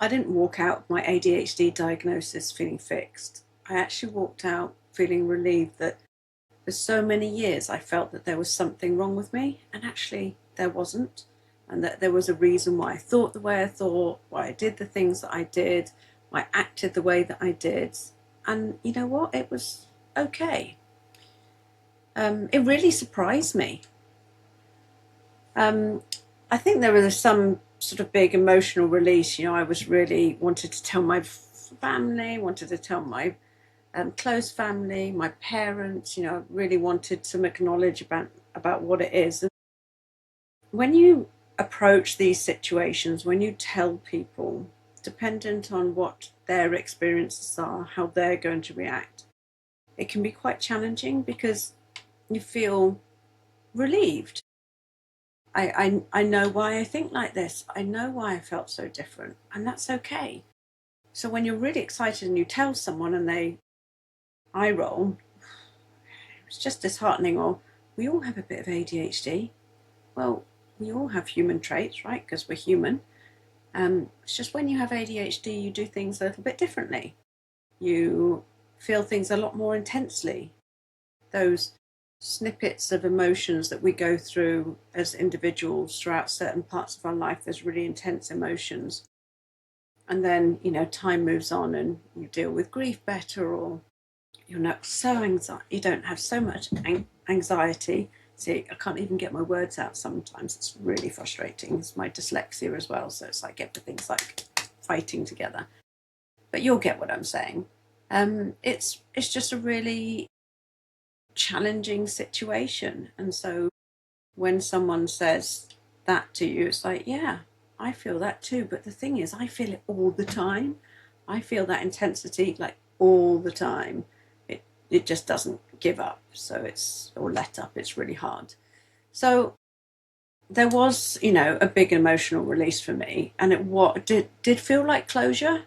I didn't walk out of my ADHD diagnosis feeling fixed. I actually walked out feeling relieved that for so many years I felt that there was something wrong with me, and actually there wasn't, and that there was a reason why I thought the way I thought, why I did the things that I did, why I acted the way that I did. And you know what? It was okay. It really surprised me. Um, I think there was some sort of big emotional release. I was really wanted to tell my family, wanted to tell my close family, my parents. Really wanted some acknowledge about what it is. And when you approach these situations, when you tell people, dependent on what their experiences are, how they're going to react, it can be quite challenging because you feel relieved. I know why I think like this. I know why I felt so different, and that's okay. So when you're really excited and you tell someone and they eye roll, it's just disheartening. Or we all have a bit of ADHD. Well, we all have human traits, right? Because we're human. It's just when you have ADHD, you do things a little bit differently. You feel things a lot more intensely. Those snippets of emotions that we go through as individuals throughout certain parts of our life, there's really intense emotions. And then, time moves on and you deal with grief better, or you're not so anxiety, you don't have so much anxiety. See, I can't even get my words out sometimes. It's really frustrating. It's my dyslexia as well, so it's like everything's like fighting together. But you'll get what I'm saying. It's just a really challenging situation. And so when someone says that to you, it's like, yeah, I feel that too. But the thing is, I feel it all the time. I feel that intensity like all the time. It just doesn't give up. So or let up. It's really hard. So there was, a big emotional release for me, and did feel like closure.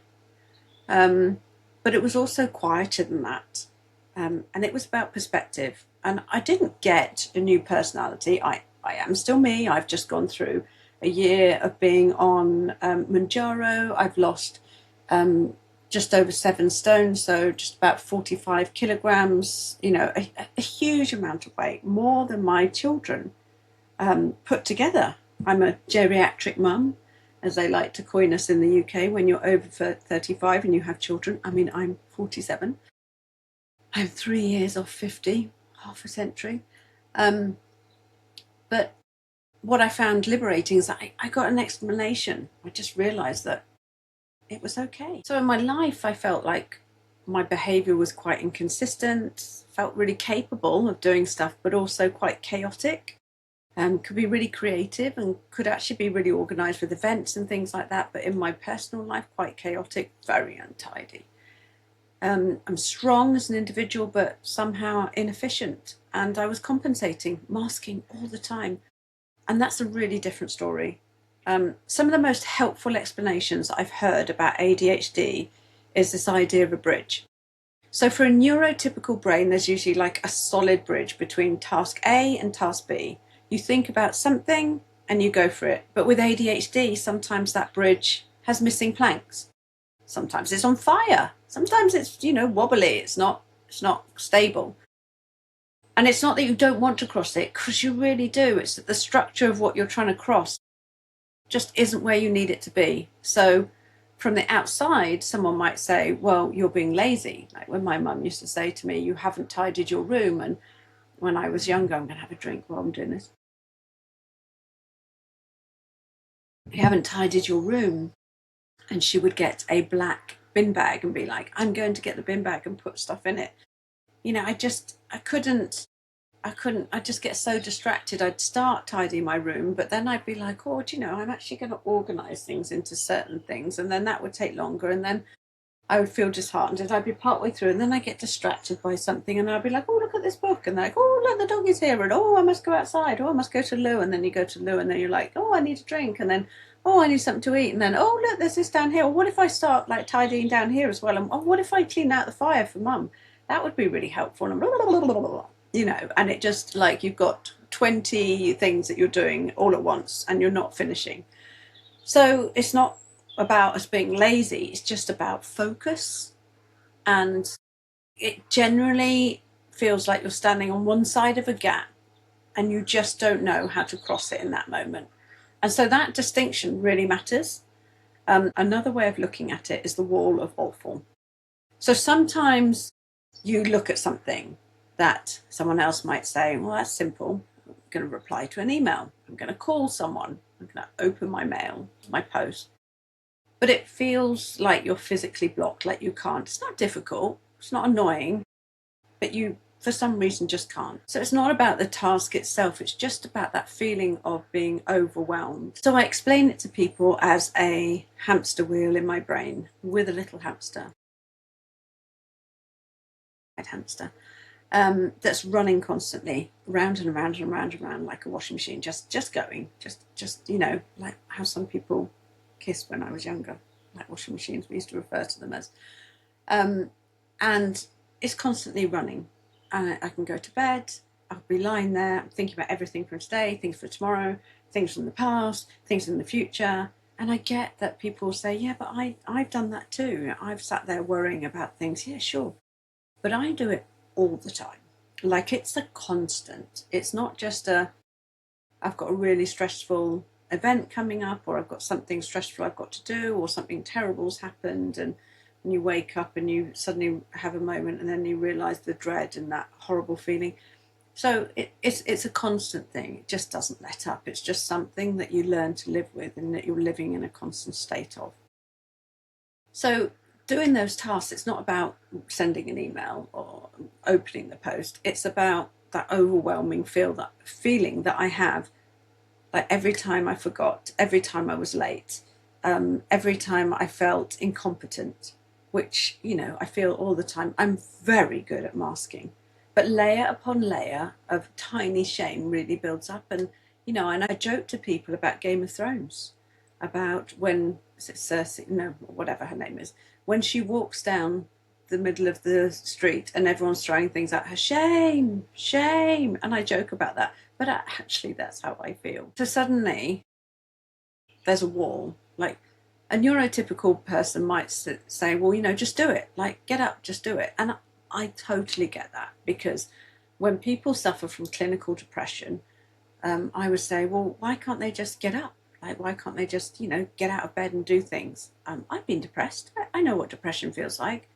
But it was also quieter than that. And it was about perspective. And I didn't get a new personality. I am still me. I've just gone through a year of being on Manjaro. I've lost just over 7 stone, so just about 45 kilograms, a huge amount of weight, more than my children put together. I'm a geriatric mum, as they like to coin us in the UK, when you're over 35 and you have children. I mean, I'm 47. I'm 3 years off 50, half a century. But what I found liberating is that I got an explanation. I just realized that it was okay. So in my life, I felt like my behavior was quite inconsistent, felt really capable of doing stuff, but also quite chaotic. Could be really creative and could actually be really organized with events and things like that. But in my personal life, quite chaotic, very untidy. I'm strong as an individual, but somehow inefficient. And I was compensating, masking all the time. And that's a really different story. Some of the most helpful explanations I've heard about ADHD is this idea of a bridge. So for a neurotypical brain, there's usually like a solid bridge between task A and task B. You think about something and you go for it. But with ADHD, sometimes that bridge has missing planks. Sometimes it's on fire. Sometimes it's, wobbly. It's not stable. And it's not that you don't want to cross it, because you really do. It's that the structure of what you're trying to cross just isn't where you need it to be. So from the outside, someone might say, well, you're being lazy. Like when my mum used to say to me, you haven't tidied your room. And when I was younger, I'm going to have a drink while I'm doing this. You haven't tidied your room. And she would get a black bin bag and be like, I'm going to get the bin bag and put stuff in it. I just get so distracted. I'd start tidying my room, but then I'd be like, oh, I'm actually going to organize things into certain things. And then that would take longer. And then I would feel disheartened, and I'd be partway through, and then I get distracted by something, and I'd be like, oh, look at this book. And they're like, oh, look, the dog is here. And oh, I must go outside. Oh, I must go to loo. And then you go to loo, and then you're like, oh, I need a drink. And then, oh, I need something to eat. And then, oh, look, there's this down here. Well, what if I start like tidying down here as well? And oh, what if I clean out the fire for mum? That would be really helpful. And blah, blah, blah, blah, blah, blah. And it just like you've got 20 things that you're doing all at once and you're not finishing. So it's not about us being lazy. It's just about focus. And it generally feels like you're standing on one side of a gap and you just don't know how to cross it in that moment. And so that distinction really matters. Another way of looking at it is the wall of awful. So sometimes you look at something that someone else might say, well, that's simple. I'm going to reply to an email. I'm going to call someone. I'm going to open my mail, my post. But it feels like you're physically blocked, like you can't. It's not difficult. It's not annoying, but you, for some reason, just can't. So it's not about the task itself. It's just about that feeling of being overwhelmed. So I explain it to people as a hamster wheel in my brain with a little hamster. Hamster that's running constantly round and around and around and around like a washing machine, just going, just like how some people kiss when I was younger, like washing machines we used to refer to them as, and it's constantly running. And I can go to bed, I'll be lying there thinking about everything from today, things for tomorrow, things from the past, things in the future. And I get that people say, yeah, but I've done that too. I've sat there worrying about things. Yeah, sure. But I do it all the time. Like it's a constant. It's not just I've got a really stressful event coming up, or I've got something stressful I've got to do, or something terrible's happened, and you wake up and you suddenly have a moment and then you realise the dread and that horrible feeling. So it's a constant thing. It just doesn't let up. It's just something that you learn to live with and that you're living in a constant state of. So doing those tasks, it's not about sending an email or opening the post. It's about that overwhelming feeling that I have, like every time I forgot, every time I was late, every time I felt incompetent, which, I feel all the time. I'm very good at masking, but layer upon layer of tiny shame really builds up. And, and I joke to people about Game of Thrones, about when, is it Cersei? No, whatever her name is, when she walks down the middle of the street and everyone's throwing things at her, shame, shame. And I joke about that, but actually that's how I feel. So suddenly there's a wall. Like a neurotypical person might say, well, just do it. Like, get up, just do it. And I totally get that, because when people suffer from clinical depression, I would say, well, why can't they just get up? Like, why can't they just, get out of bed and do things? I've been depressed. I know what depression feels like.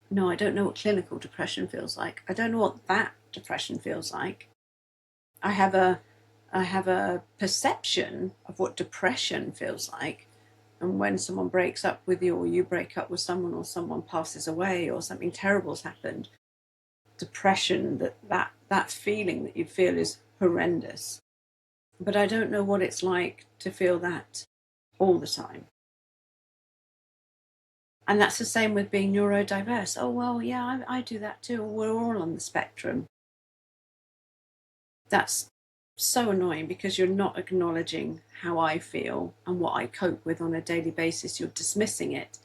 No, I don't know what clinical depression feels like. I don't know what that depression feels like. I have a perception of what depression feels like. And when someone breaks up with you, or you break up with someone, or someone passes away, or something terrible's happened, depression, that feeling that you feel is horrendous. But I don't know what it's like to feel that all the time. And that's the same with being neurodiverse. Oh, well, yeah, I do that too. We're all on the spectrum. That's so annoying, because you're not acknowledging how I feel and what I cope with on a daily basis. You're dismissing it.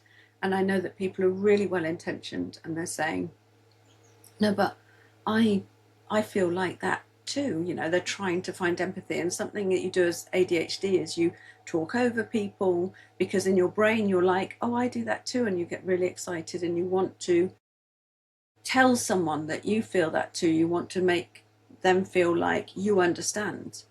And I know that people are really well intentioned and they're saying, no, but I feel like that too. They're trying to find empathy. And something that you do as ADHD is you talk over people, because in your brain you're like, oh, I do that too. And you get really excited and you want to tell someone that you feel that too. You want to make them feel like you understand.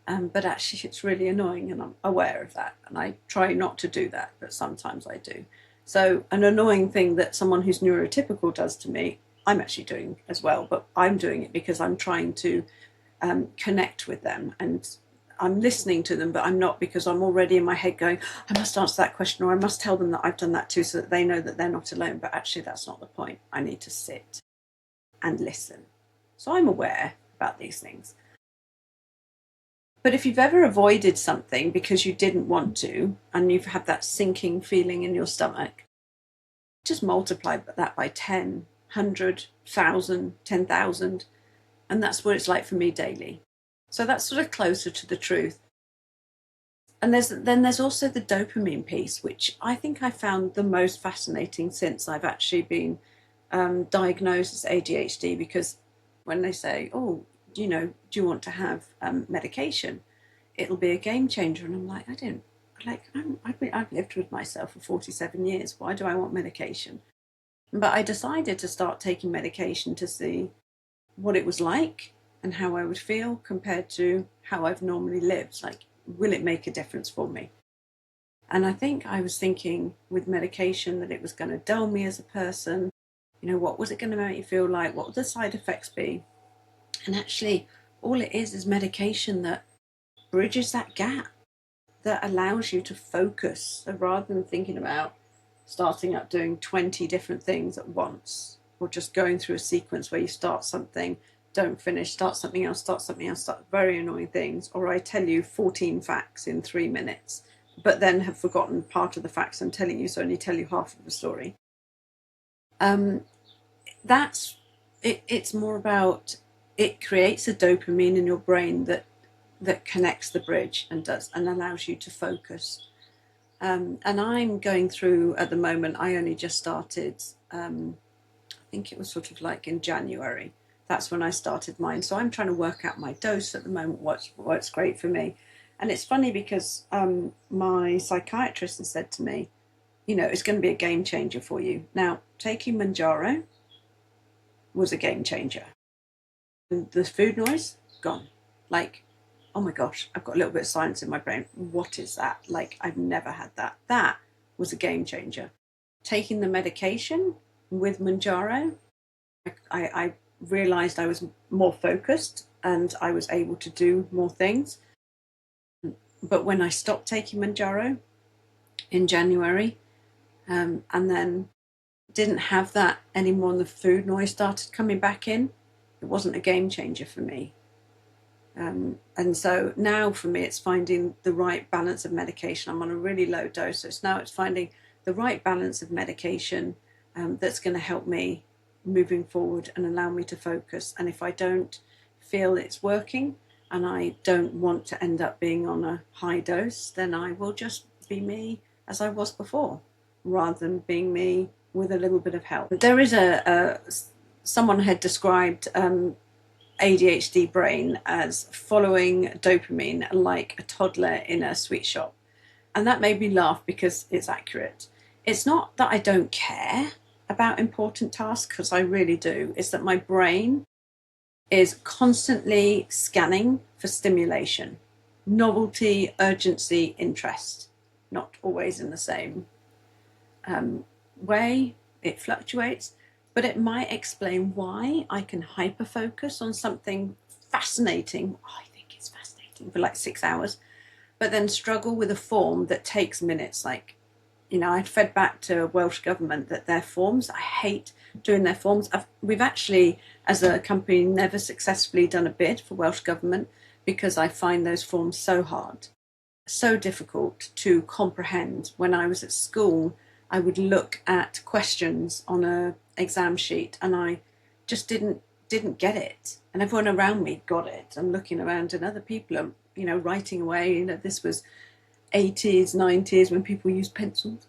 But actually it's really annoying, and I'm aware of that. And I try not to do that, but sometimes I do. So an annoying thing that someone who's neurotypical does to me, I'm actually doing as well, but I'm doing it because I'm trying to connect with them, and I'm listening to them, but I'm not, because I'm already in my head going, I must answer that question, or I must tell them that I've done that too, so that they know that they're not alone. But actually that's not the point. I need to sit and listen. So I'm aware about these things. But if you've ever avoided something because you didn't want to, and you've had that sinking feeling in your stomach, just multiply that by 10, 100, 1,000, 10,000. And that's what it's like for me daily. So that's sort of closer to the truth. And there's also the dopamine piece, which I think I found the most fascinating since I've actually been diagnosed as ADHD, because when they say, oh, do you want to have medication? It'll be a game changer. And I'm like, I don't like, I've lived with myself for 47 years. Why do I want medication? But I decided to start taking medication to see what it was like and how I would feel compared to how I've normally lived. Like, will it make a difference for me? And I think I was thinking with medication that it was going to dull me as a person. You know, what was it going to make me feel like? What would the side effects be? And actually, all it is medication that bridges that gap, that allows you to focus. So rather than thinking about starting up doing 20 different things at once, or just going through a sequence where you start something, don't finish, start something else, start very annoying things, or I tell you 14 facts in 3 minutes, but then have forgotten part of the facts I'm telling you, so only tell you half of the story. That's it. It's more about, it creates a dopamine in your brain that connects the bridge and allows you to focus. And I'm going through at the moment. I only just started. I think it was sort of like in January. That's when I started mine. So I'm trying to work out my dose at the moment. What's great for me. And it's funny because my psychiatrist has said to me, you know, it's going to be a game changer for you. Now, taking Manjaro was a game changer. The food noise, gone. Like, oh my gosh, I've got a little bit of silence in my brain. What is that? Like, I've never had that. That was a game changer. Taking the medication with Manjaro, I realized I was more focused and I was able to do more things. But when I stopped taking Manjaro in January, and then didn't have that anymore, and the food noise started coming back in, it wasn't a game changer for me. And so now for me, it's finding the right balance of medication. I'm on a really low dose, so now it's finding the right balance of medication that's going to help me moving forward and allow me to focus. And if I don't feel it's working and I don't want to end up being on a high dose, then I will just be me as I was before, rather than being me with a little bit of help. There is someone had described ADHD brain as following dopamine like a toddler in a sweet shop. And that made me laugh because it's accurate. It's not that I don't care about important tasks, because I really do. It's that my brain is constantly scanning for stimulation, novelty, urgency, interest, not always in the same way. It fluctuates. But it might explain why I can hyper-focus on something fascinating. Oh, I think it's fascinating for like 6 hours, but then struggle with a form that takes minutes. Like, you know, I fed back to Welsh Government that their forms, I hate doing their forms. We've actually, as a company, never successfully done a bid for Welsh Government because I find those forms so hard, so difficult to comprehend. When I was at school, I would look at questions on a exam sheet and I just didn't get it, and everyone around me got it. I'm looking around and other people are, you know, writing away. You know, this was 80s, 90s when people used pencils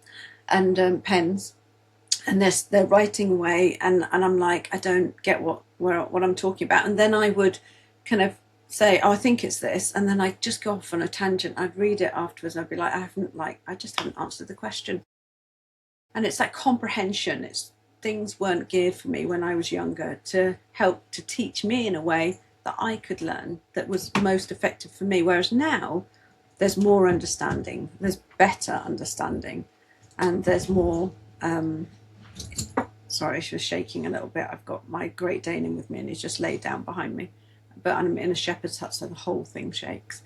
and pens, and they're writing away, and I'm like, I don't get what I'm talking about. And then I would kind of say, oh, I think it's this, and then I just go off on a tangent. I'd read it afterwards and I'd be like, I just haven't answered the question. And it's that comprehension. It's things weren't geared for me when I was younger to help to teach me in a way that I could learn that was most effective for me. Whereas now there's more understanding, there's better understanding, and there's more, sorry, she was shaking a little bit. I've got my Great Dane in with me and he's just laid down behind me. But I'm in a shepherd's hut, so the whole thing shakes.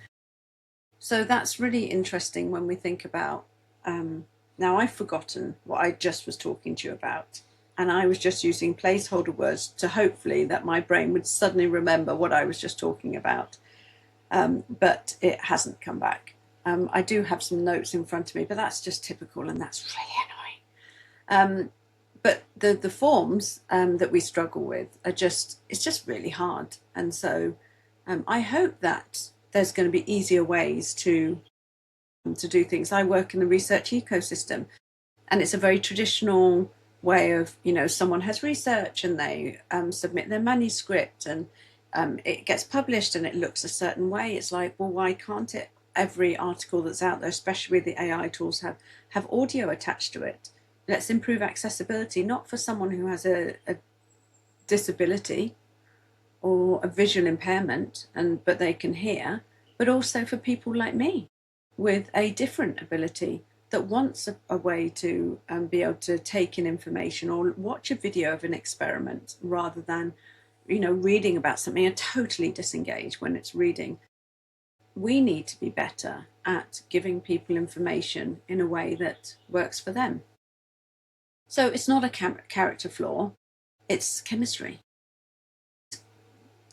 So that's really interesting when we think about, now I've forgotten what I just was talking to you about. And I was just using placeholder words to hopefully that my brain would suddenly remember what I was just talking about. But it hasn't come back. I do have some notes in front of me, but that's just typical and that's really annoying. But the forms that we struggle with are it's just really hard. And so I hope that there's going to be easier ways to do things. I work in the research ecosystem, and it's a very traditional way of, you know, someone has research and they submit their manuscript and it gets published and it looks a certain way. It's like, well, why can't it every article that's out there, especially with the AI tools, have audio attached to it. Let's improve accessibility, not for someone who has a disability or a visual impairment, but they can hear, but also for people like me with a different ability that wants a way to be able to take in information or watch a video of an experiment rather than, reading about something and totally disengage when it's reading. We need to be better at giving people information in a way that works for them. So it's not a character flaw, it's chemistry.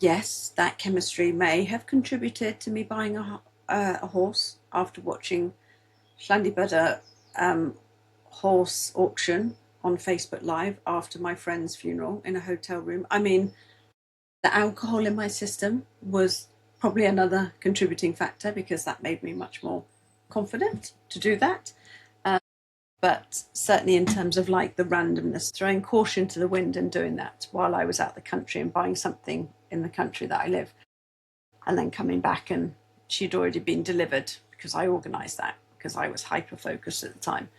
Yes, that chemistry may have contributed to me buying a horse after watching Llandybudder horse auction on Facebook Live after my friend's funeral in a hotel room. I mean, the alcohol in my system was probably another contributing factor because that made me much more confident to do that. But certainly in terms of like the randomness, throwing caution to the wind and doing that while I was out the country and buying something in the country that I live, and then coming back and she'd already been delivered because I organised that because I was hyper-focused at the time,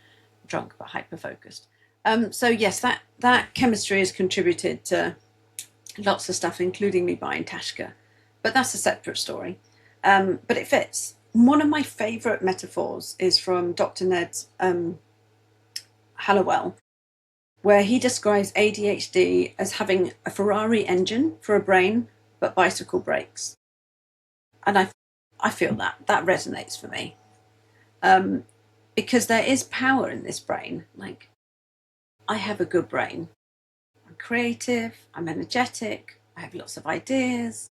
drunk but hyper-focused. So yes, that chemistry has contributed to lots of stuff, including me buying Tashka, but that's a separate story. But it fits. One of my favourite metaphors is from Dr. Ned Hallowell, where he describes ADHD as having a Ferrari engine for a brain, but bicycle brakes. And I feel that resonates for me. Because there is power in this brain. Like, I have a good brain. I'm creative, I'm energetic, I have lots of ideas,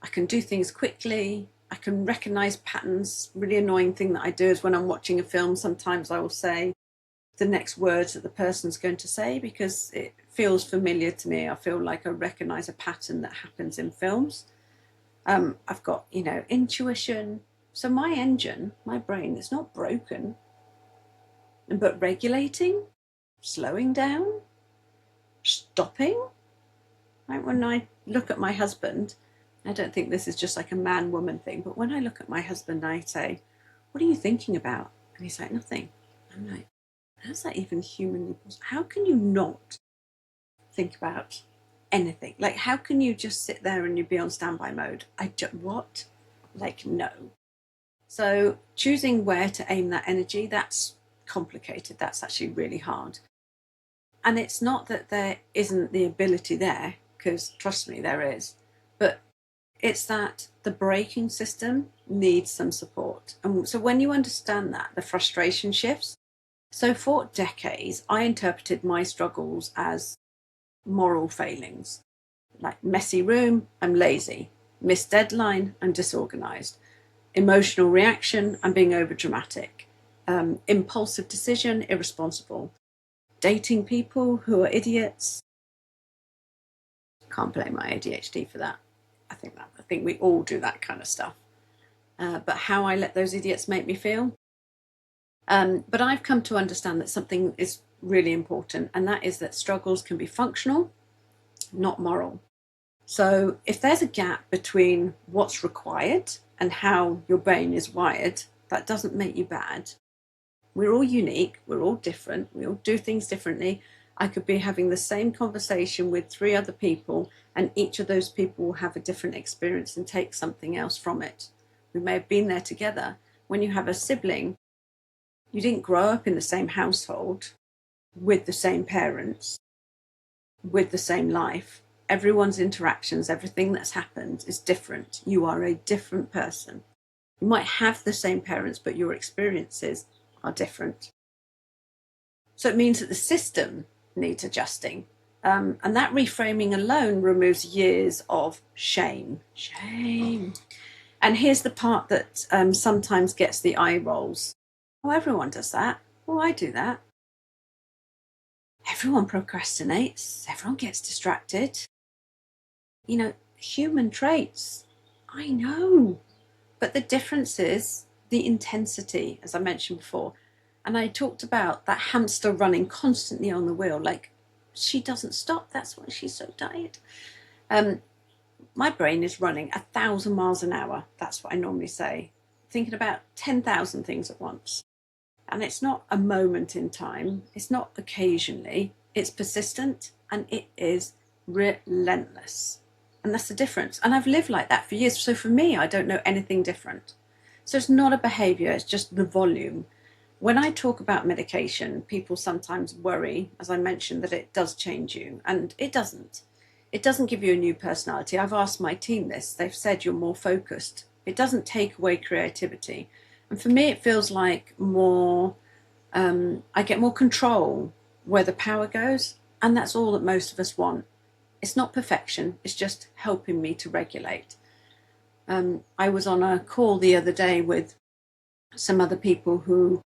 I can do things quickly, I can recognize patterns. Really annoying thing that I do is when I'm watching a film, sometimes I will say the next words that the person's going to say because it feels familiar to me. I feel like I recognize a pattern that happens in films. I've got, intuition. So my engine, my brain, is not broken, but regulating, slowing down, stopping. Right? When I look at my husband, I don't think this is just like a man-woman thing, but when I look at my husband, I say, "What are you thinking about?" And he's like, "Nothing." I'm like, how's that even humanly possible? How can you not think about anything? Like, how can you just sit there and you be on standby mode? What? Like, no. So choosing where to aim that energy, that's complicated. That's actually really hard. And it's not that there isn't the ability there, because trust me, there is. But it's that the braking system needs some support. And so when you understand that, the frustration shifts. So for decades, I interpreted my struggles as moral failings. Like messy room, I'm lazy. Missed deadline, I'm disorganized. Emotional reaction, I'm being overdramatic. Impulsive decision, irresponsible. Dating people who are idiots. Can't blame my ADHD for that. I think we all do that kind of stuff. But how I let those idiots make me feel. But I've come to understand that something is really important, and that is that struggles can be functional, not moral. So if there's a gap between what's required and how your brain is wired, that doesn't make you bad. We're all unique, we're all different, we all do things differently. I could be having the same conversation with 3 other people, and each of those people will have a different experience and take something else from it. We may have been there together. When you have a sibling, you didn't grow up in the same household with the same parents, with the same life. Everyone's interactions, everything that's happened is different. You are a different person. You might have the same parents, but your experiences are different. So it means that the system needs adjusting. And that reframing alone removes years of shame. Shame. And here's the part that sometimes gets the eye rolls. Oh, everyone does that. Oh, I do that. Everyone procrastinates. Everyone gets distracted. Human traits. I know. But the difference is the intensity, as I mentioned before. And I talked about that hamster running constantly on the wheel. Like, she doesn't stop. That's why she's so tired. My brain is running 1,000 miles an hour. That's what I normally say. thinking about 10,000 things at once. And it's not a moment in time, it's not occasionally, it's persistent and it is relentless. And that's the difference. And I've lived like that for years. So for me, I don't know anything different. So it's not a behavior, it's just the volume. When I talk about medication, people sometimes worry, as I mentioned, that it does change you, and it doesn't. It doesn't give you a new personality. I've asked my team this. They've said you're more focused. It doesn't take away creativity. And for me, it feels like more, I get more control where the power goes, and that's all that most of us want. It's not perfection, it's just helping me to regulate. I was on a call the other day with some other people who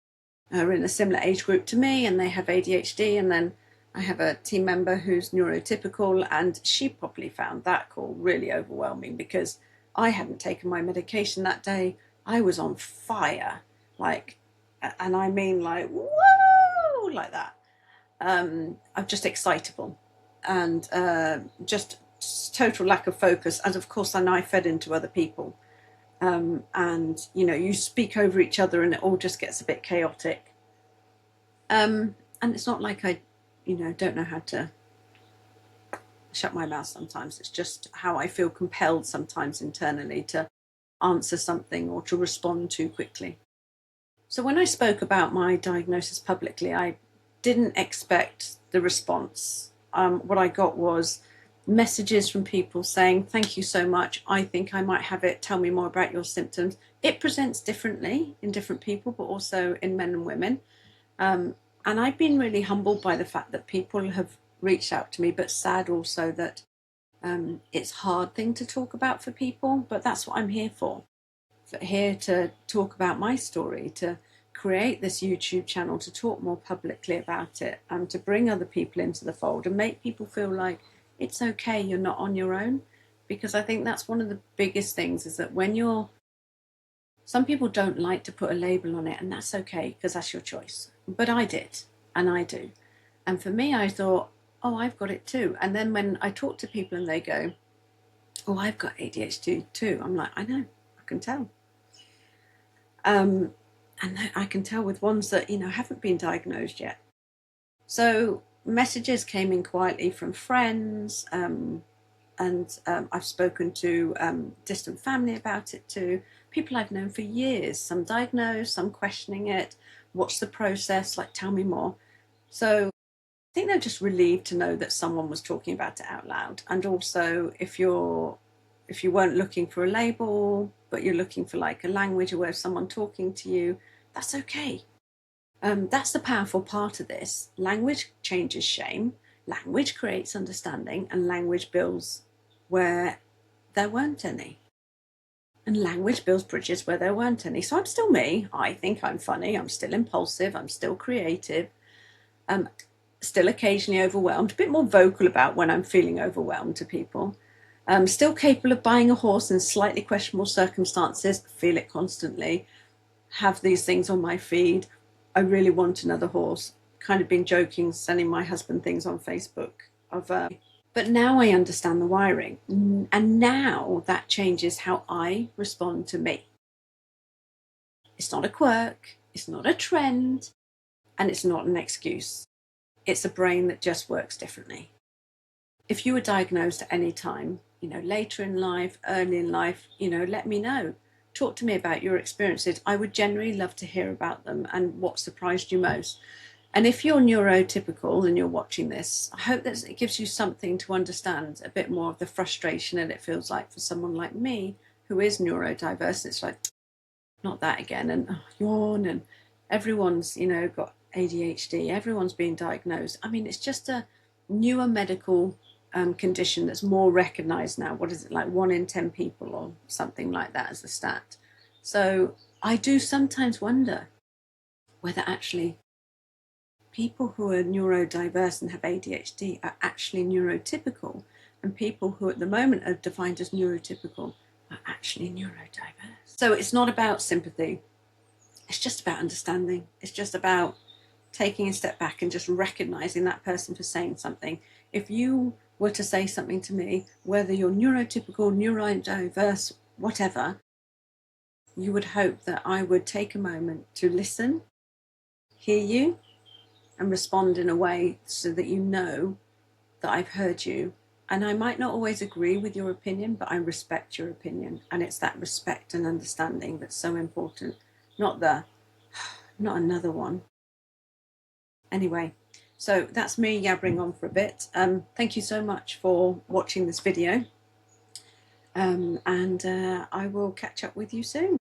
are in a similar age group to me, and they have ADHD, and then I have a team member who's neurotypical, and she probably found that call really overwhelming because I hadn't taken my medication that day. I was on fire, like, and I mean like, whoa, like that. I'm just excitable and just total lack of focus. And of course, then I fed into other people. And you speak over each other and it all just gets a bit chaotic. And it's not like I don't know how to shut my mouth sometimes. It's just how I feel compelled sometimes internally to answer something or to respond too quickly. So when I spoke about my diagnosis publicly, I didn't expect the response. What I got was messages from people saying, thank you so much, I think I might have it, tell me more about your symptoms. It presents differently in different people, but also in men and women. And I've been really humbled by the fact that people have reached out to me, but sad also that it's a hard thing to talk about for people, but that's what I'm here for. Here to talk about my story, to create this YouTube channel, to talk more publicly about it, and to bring other people into the fold and make people feel like it's okay, you're not on your own. Because I think that's one of the biggest things, is that some people don't like to put a label on it, and that's okay because that's your choice. But I did, and I do. And for me, I thought, oh, I've got it too. And then when I talk to people and they go, oh, I've got ADHD too, I'm like, I know, I can tell. And I can tell with ones that, haven't been diagnosed yet. So messages came in quietly from friends, and I've spoken to distant family about it too. People I've known for years, some diagnosed, some questioning it. What's the process? Like, tell me more. So I think they're just relieved to know that someone was talking about it out loud. And also, if you weren't looking for a label, but you're looking for like a language or way of someone talking to you, that's okay. That's the powerful part of this. Language changes shame, language creates understanding, and language builds where there weren't any. And language builds bridges where there weren't any. So I'm still me. I think I'm funny. I'm still impulsive. I'm still creative. Still occasionally overwhelmed. A bit more vocal about when I'm feeling overwhelmed to people. Still capable of buying a horse in slightly questionable circumstances. Feel it constantly. Have these things on my feed. I really want another horse. Kind of been joking, sending my husband things on Facebook but now I understand the wiring, and now that changes how I respond to me. It's not a quirk, it's not a trend, and it's not an excuse. It's a brain that just works differently. If you were diagnosed at any time, later in life, early in life, let me know. Talk to me about your experiences. I would generally love to hear about them and what surprised you most. And if you're neurotypical and you're watching this, I hope that it gives you something to understand a bit more of the frustration that it feels like for someone like me who is neurodiverse. It's like, not that again, and yawn, and everyone's, got ADHD, everyone's being diagnosed. I mean, it's just a newer medical condition that's more recognized now. What is it, like 1 in 10 people or something like that as a stat? So I do sometimes wonder whether actually people who are neurodiverse and have ADHD are actually neurotypical, and people who at the moment are defined as neurotypical are actually neurodiverse. So it's not about sympathy. It's just about understanding. It's just about taking a step back and just recognizing that person for saying something. If you were to say something to me, whether you're neurotypical, neurodiverse, whatever, you would hope that I would take a moment to listen, hear you, and respond in a way so that you know that I've heard you. And I might not always agree with your opinion, but I respect your opinion. And it's that respect and understanding that's so important, not another one. Anyway, so that's me yabbering on for a bit. Thank you so much for watching this video. And I will catch up with you soon.